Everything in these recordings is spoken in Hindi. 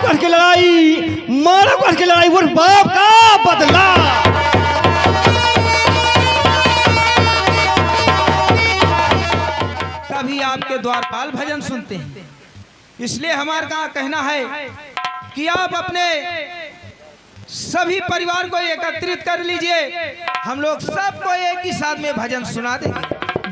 करके लड़ाई, मारो करके लड़ाई, वो बाप का बदला। कभी आपके द्वारपाल भजन सुनते हैं, इसलिए हमारा का कहना है कि आप अपने सभी परिवार को एकत्रित कर लीजिए, हम लोग सबको एक ही साथ में भजन सुना देंगे।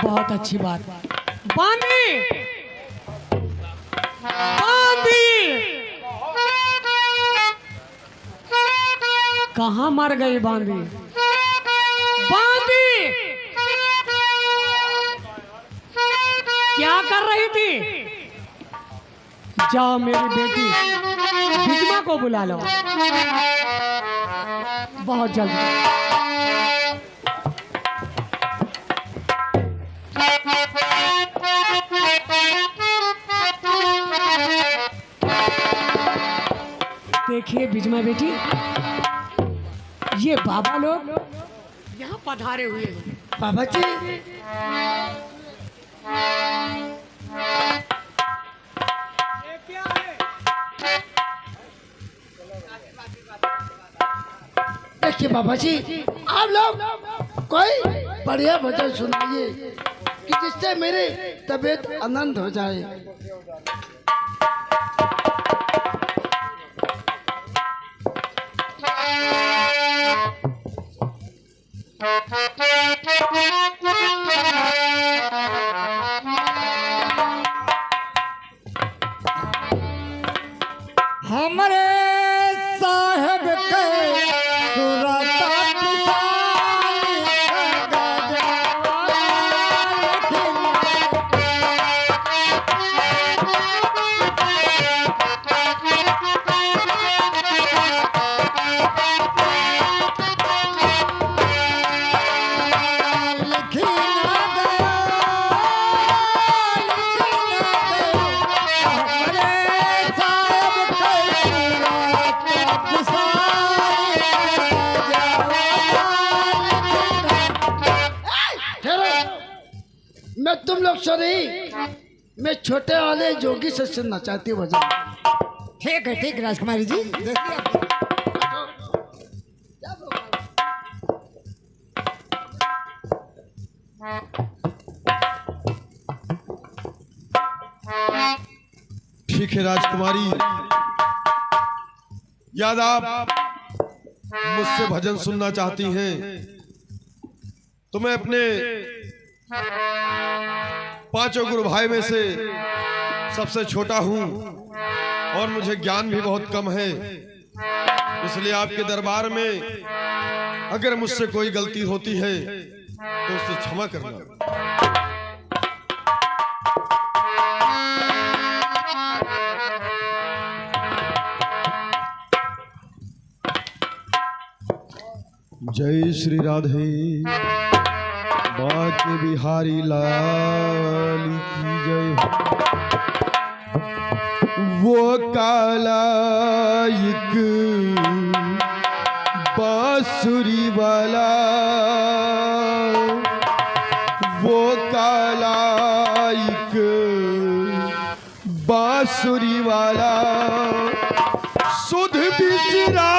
बहुत अच्छी बात। बांदी, बांदी, कहाँ मर गई बांदी? बांदी क्या कर रही थी? जाओ मेरी बेटी बिजमा को बुला लो बहुत जल्दी। देखिए बिजमा बेटी, ये बाबा लोग यहाँ पधारे हुए हैं। बाबा जी, देखिए बाबा जी, आप लोग कोई बढ़िया भजन सुनाइए कि जिससे मेरी तबीयत आनंद हो जाए। हमारे साहब के मैं तुम लोग सो रही, मैं छोटे वाले जोगी से सुनना चाहती हूँ भजन। ठीक है, ठीक राजकुमारी जी। ठीक है राजकुमारी, याद आप मुझसे भजन सुनना चाहती हैं तो मैं अपने पांचों गुरु भाई में से सबसे छोटा हूं और मुझे ज्ञान भी बहुत कम है, इसलिए आपके दरबार में अगर मुझसे कोई गलती होती है तो उससे क्षमा करना। जय श्री राधे बाके बिहारी लाल की जय। वो काला एक बांसुरी वाला, वो काला एक बांसुरी वाला सुध बिसरा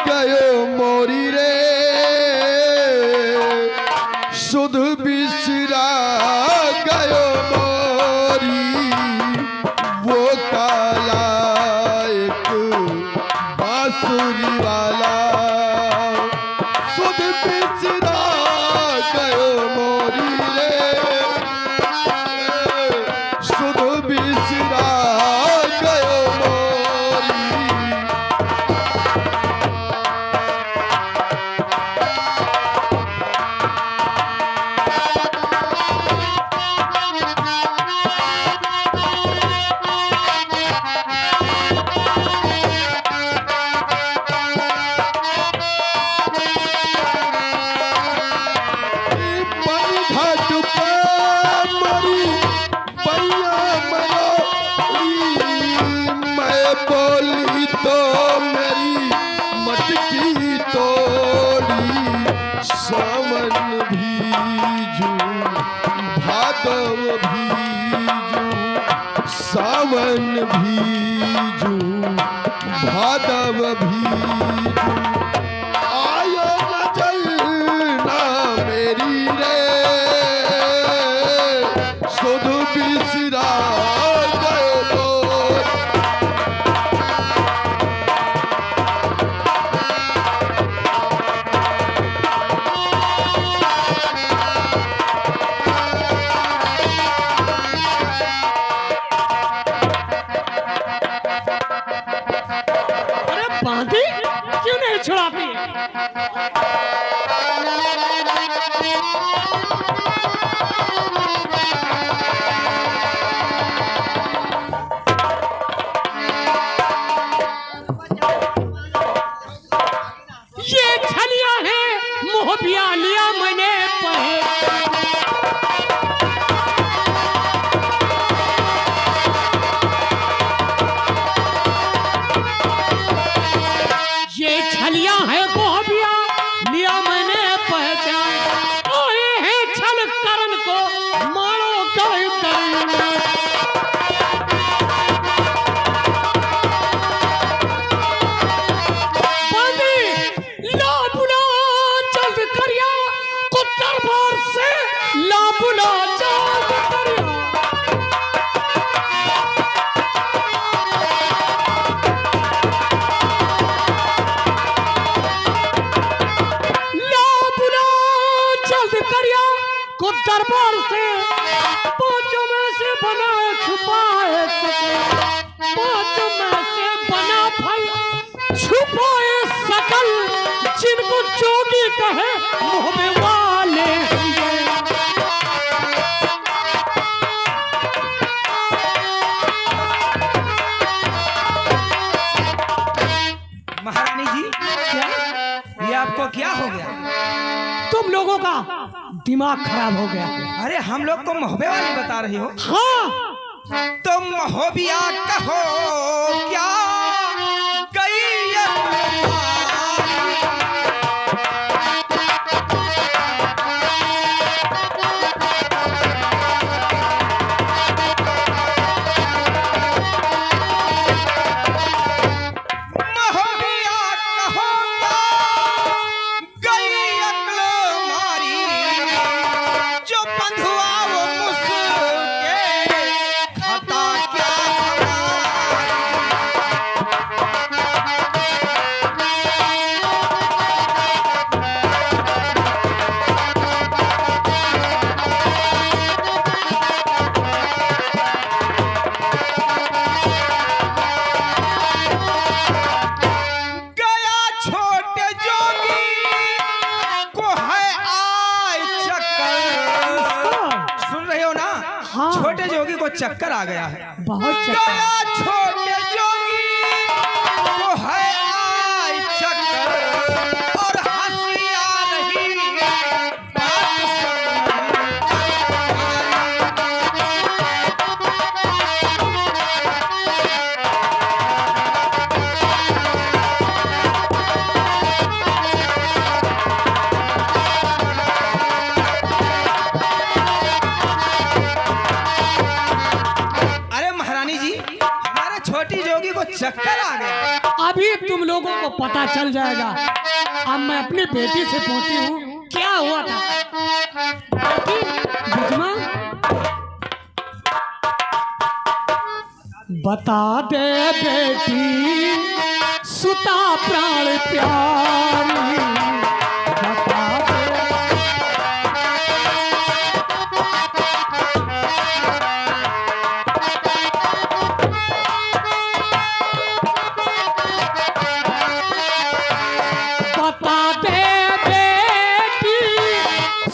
गयो मोरी रे, सुध बिसरा गयो मोरी। वो काला एक बांसुरी वाला सुध बिसरा गयो मोरी रे, सुध बिसरा गयो यादव भी आयो न चलना मेरी रे सुध बिसरा गए तो अरे बांधी क्यों नहीं छुड़ाती? ये छलिया है मोहबिया लिया मैंने ये छलिया है मोहबिया लिया मैंने पहचान। आए हैं छल करण को मारो कर ला बुला जल्द करिया को दरबार से ला बुला जल्द करिया। ला बुला जल्द करिया को दरबार से पांचों में से बना छुपाए सके। पांचों में से बना फल छुपाए सकल जिनको जोगी कहे मुंह में वाले होंगे। महारानी जी, क्या ये आपको क्या हो गया? तुम लोगों का दिमाग खराब हो गया? अरे हम लोग को मोहबे वाली बता रही हो? हाँ, तुम मोहबिया कहो क्या गई ये मोहबिया कहो क्या गई अक्ल मारी जो बंधुआ वो मुझके खता क्या गया छोटे जोगी को है आय चक्कर। सुन रहे हो ना? हाँ। छोटे जोगी को चक्कर आ गया है। बहुत चक्कर। गया छोटे जोगी को है आय चक्कर और हंसी आ रही बात अरे महारानी जी, हमारे छोटी जोगी को चक्कर आ गया। अभी तुम लोगों को पता चल जाएगा। अब मैं अपनी बेटी से पूछती हूँ क्या हुआ था। बेटी, बिजमा, बता दे बेटी सुता प्राण प्यारी। बता दे बता दे बेटी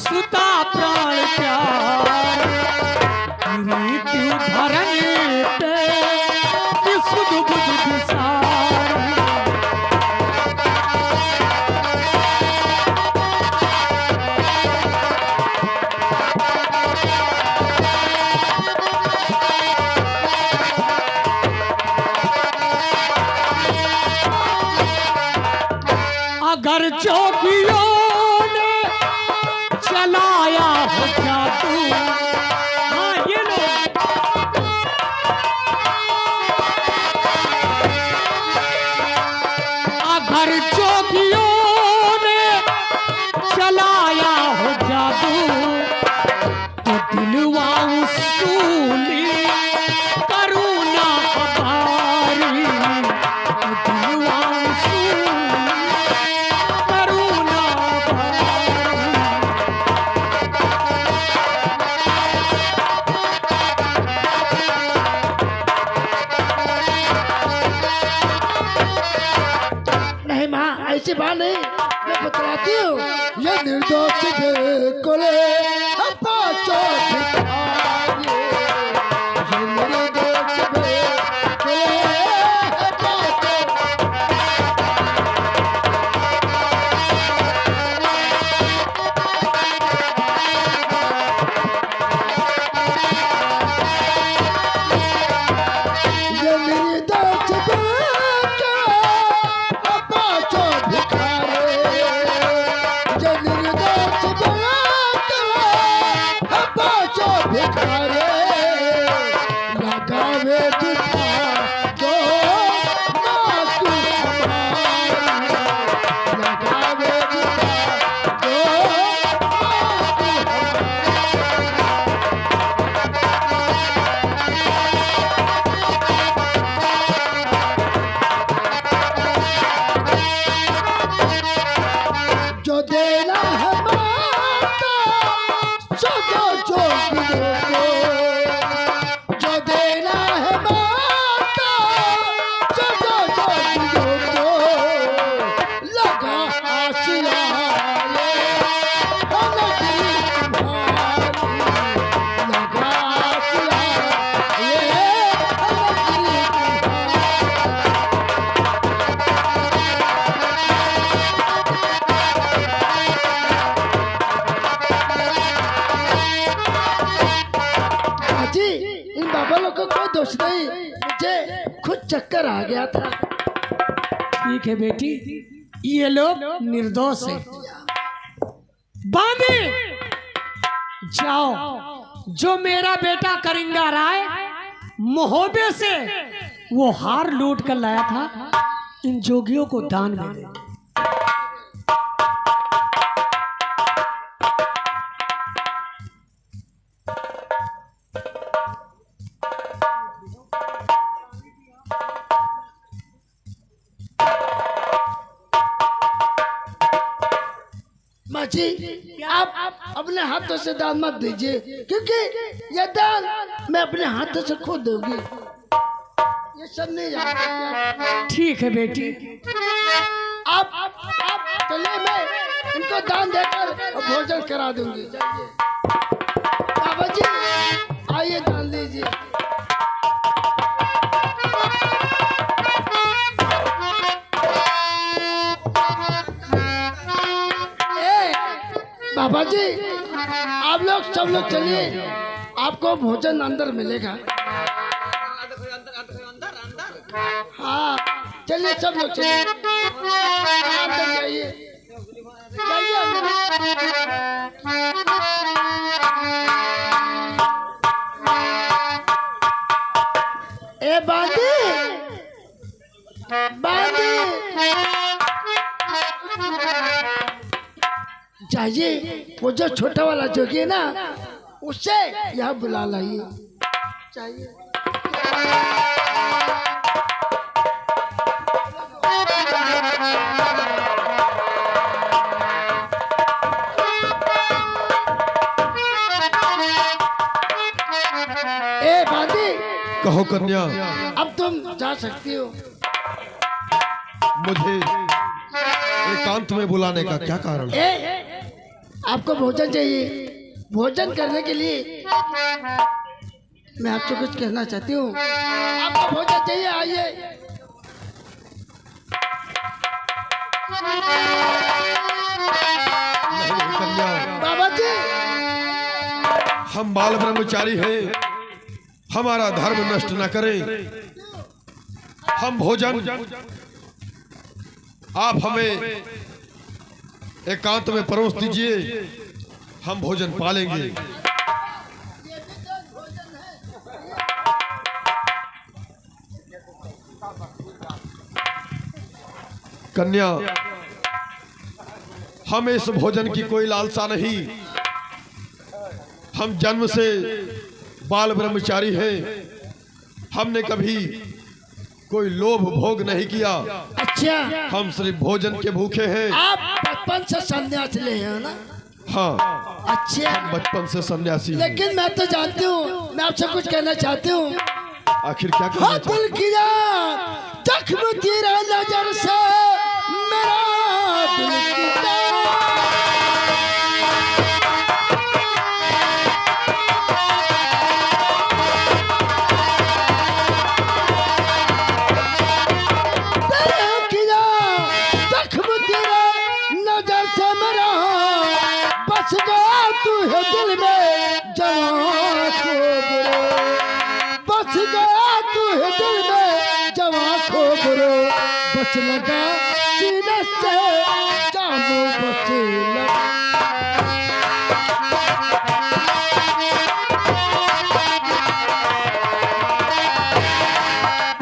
सुता प्राण प्यार। मृत्यु धरनी पे कि सुध बुध विसार। अगर जोगियों ने चलाया हो जादू। हाँ, ये लो। अगर जोगियों ने चलाया हो जादू तो दिलवा उसूली करुणा हमारी, तो दिलवा उसूली करुणा हमारी। नहीं माँ, ऐसी बात नहीं, मैं बतलाती हूँ। ये निर्दोष बिल्कुल पाँचों भिखारी, ये निर्दोष बिल्कुल पाँचों। ये निर्दोष बिल्कुल पाँचों भिखारी, ये निर्दोष बिल्कुल पाँचों भिखारी। लगावे दुखा जो नासु हमारी, लगावे दुखा जो नासु हमारी। जो देना है माता सो दो जोगियों को, जो देना है माता सो दो जोगियों को। लगा आसिया ये नगरी तुम्हारी, लगा आसिया ये नगरी तुम्हारी। जी इन बाबा लोग को कोई दोष नहीं, मुझे खुद चक्कर आ गया था। ठीक है बेटी, ये लोग निर्दोष है। बांधी जाओ, जो मेरा बेटा करिंगा राय मोहब्बे से वो हार लूट कर लाया था, इन जोगियों को दान में दे। माँ जी, आप अपने हाथों से दान मत दीजिए, क्योंकि ये दान मैं अपने हाथों से खुद दूंगी। ये सब नहीं जानते। ठीक है बेटी, आप चलिए, मैं इनको दान देकर भोजन करा दूंगी। बाबा जी आइए, दान लीजिए। बाबा जी आप लोग सब लोग चलिए, आपको भोजन अंदर मिलेगा। हाँ चलिए, सब लोग चलिए, अंदर जाइए, जाइए अंदर। ए बांदी, बांदी चाहिए, वो जो छोटा वाला जोगी है ना, उससे यहाँ बुला लाइए। चाहिए ए बांदी, कहो कन्या, अब तुम जा सकती हो। मुझे एकांत में बुलाने का क्या कारण है? आपको भोजन चाहिए, भोजन करने के लिए मैं आपसे कुछ कहना चाहती हूँ। आपको भोजन चाहिए, आइए। नहीं कन्या, बाबा जी हम बाल ब्रह्मचारी हैं, हमारा धर्म नष्ट न करें। हम भोजन आप हमें एकांत में परोस दीजिए, हम भोजन पालेंगे। कन्या, हमें इस भोजन की कोई लालसा नहीं। हम जन्म से बाल ब्रह्मचारी हैं। हमने कभी कोई लोभ भोग नहीं किया। अच्छा, हम सिर्फ भोजन के भूखे हैं। आप बचपन से संन्यास ले हैं ना? हाँ, अच्छा, बचपन से सन्यासी हैं। लेकिन मैं तो जानती हूँ, मैं आपसे कुछ कहना चाहती हूँ। आखिर क्या कहना हाँ, दिल किया जख्म तेरा नजर से मेरा दिल किया। बस गया तू है दिल में जवां खो बुरो, बस गया तू है दिल में जवां खो बुरो, बस लगा सीने से जामो बस लगा।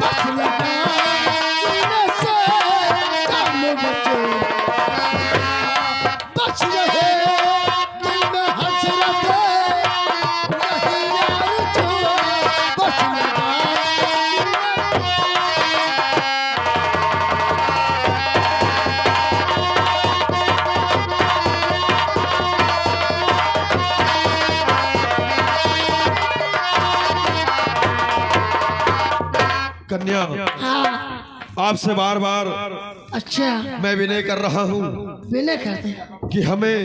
बस लगा सीने से जामो बस रहे कन्या, हाँ। आपसे बार बार अच्छा, मैं विनय कर रहा हूँ विनय करते कि हमें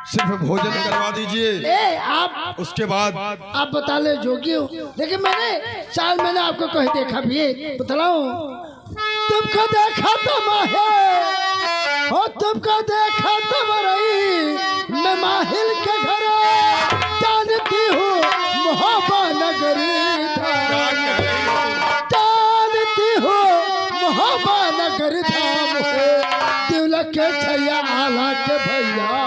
सिर्फ भोजन करवा दीजिए। आप उसके बाद आप बता ले जोगी हो। देखिए मैंने आपको कहीं देखा भी है, बतलाऊं? तुमको देखा तो माहे हो, तुमको देखा तो मरई मैं माहिल के घर जानती हूँ मोहब्बा नगरी था, जानती हूँ मोहब्बा नगर था मुझे दिल के छैया आला के भैया।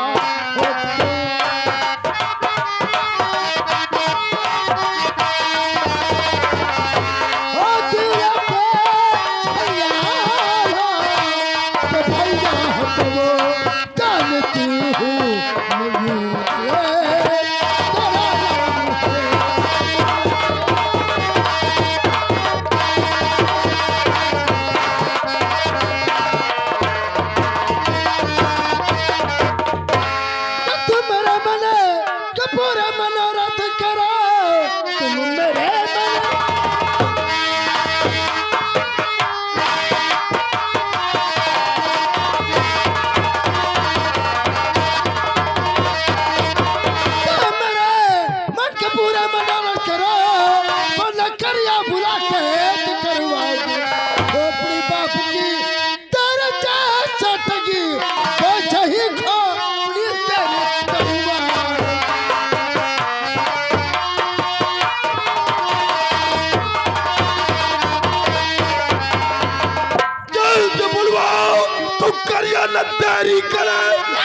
न देरी करे,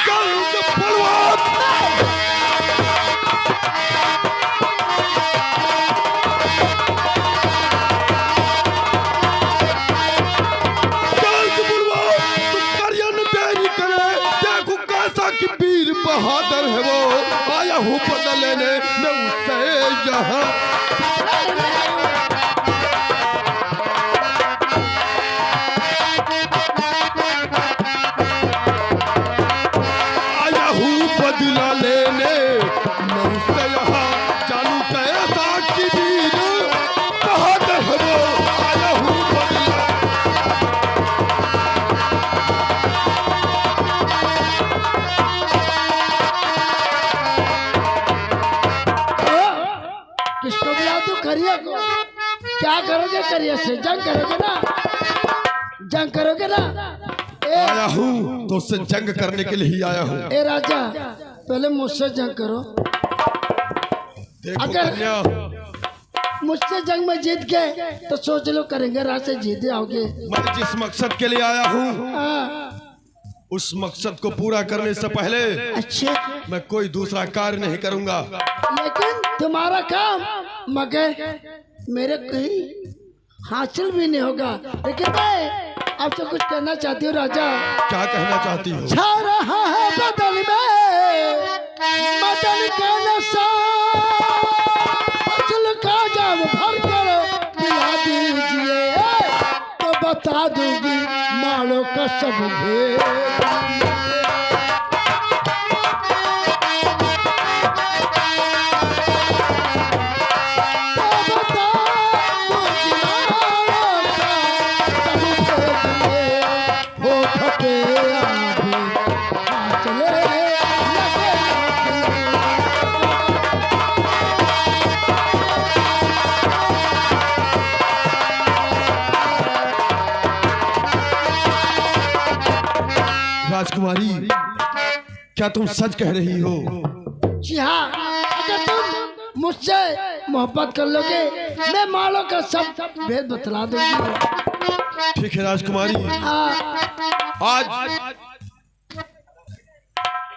जल्द बलवान बहादुर है वो, आया हूँ बदला लेने मैं उससे यहाँ। आया हूँ बदला लेने मैं उससे यहाँ, जानू कैसा कि वीर बहादुर है वो, आया हूँ बदला। किसको बुला तू करिए को? क्या करोगे करिए से? जंग करोगे ना? जंग करोगे ना? आया हूँ तो उससे जंग करने के लिए ही आया हूँ। ए राजा, पहले मुझसे जंग करो। देखो अगर कन्या, मुझसे जंग में जीत गए तो सोच लो करेंगे, रात से जीते आओगे। मैं जिस मकसद के लिए आया हूँ हाँ। उस मकसद को पूरा करने से पहले अच्छा, मैं कोई दूसरा कार्य नहीं करूंगा। लेकिन तुम्हारा काम मगर मेरे कहीं हासिल भी नहीं होगा। लेकिन मैं आपसे कुछ कहना चाहती हूँ राजा। क्या कहना चाहती हो? छा रहा है बदल में मदन का नशा, फसल का जाम भर कर पिला दीजिए तो बता दूंगी मालों का सब भेद। राजकुमारी, क्या तुम सच कह रही हो? जी हाँ, अगर तुम मुझसे मोहब्बत कर लोगे मैं मालों का सब भेद बतला दूंगी। ठीक है राजकुमारी, हाँ। आज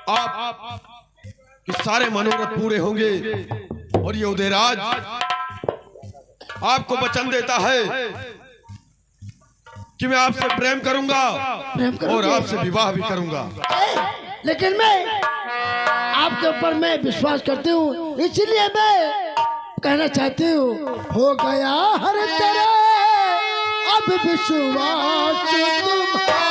आप के सारे मनोरथ पूरे होंगे और ये उदयराज आपको वचन देता है कि मैं आपसे प्रेम करूंगा और आपसे विवाह भी करूंगा। लेकिन मैं आपके ऊपर मैं विश्वास करती हूँ, इसलिए मैं कहना चाहती हूँ हो गया हर तरह अब विश्वास तुम्हारा।